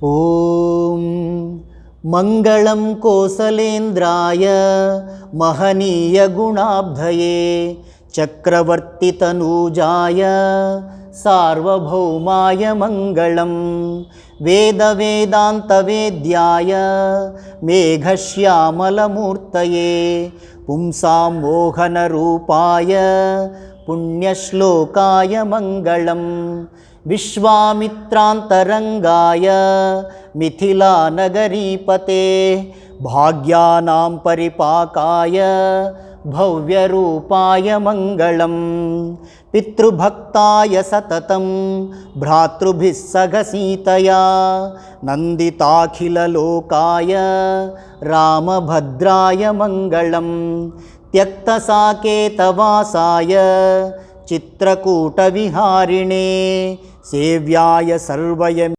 ॐ मङ्गलं कोसलेन्द्राय महनीयगुणाब्धये चक्रवर्तितनूजाय सार्वभौमाय मङ्गलं वेदवेदान्तवेद्याय मेघश्यामलमूर्तये पुंसां मोहनरूपाय पुण्यश्लोकाय मङ्गलं विश्वामित्रान्तरङ्गाय मिथिलानगरीपते भाग्यानां परिपाकाय भव्यरूपाय मङ्गलं पितृभक्ताय सततं भ्रातृभिः सगसीतया नन्दिताखिललोकाय रामभद्राय मङ्गलं त्यक्तसाकेतवासाय चित्रकूटविहारिणे सेव्याय सर्वयम्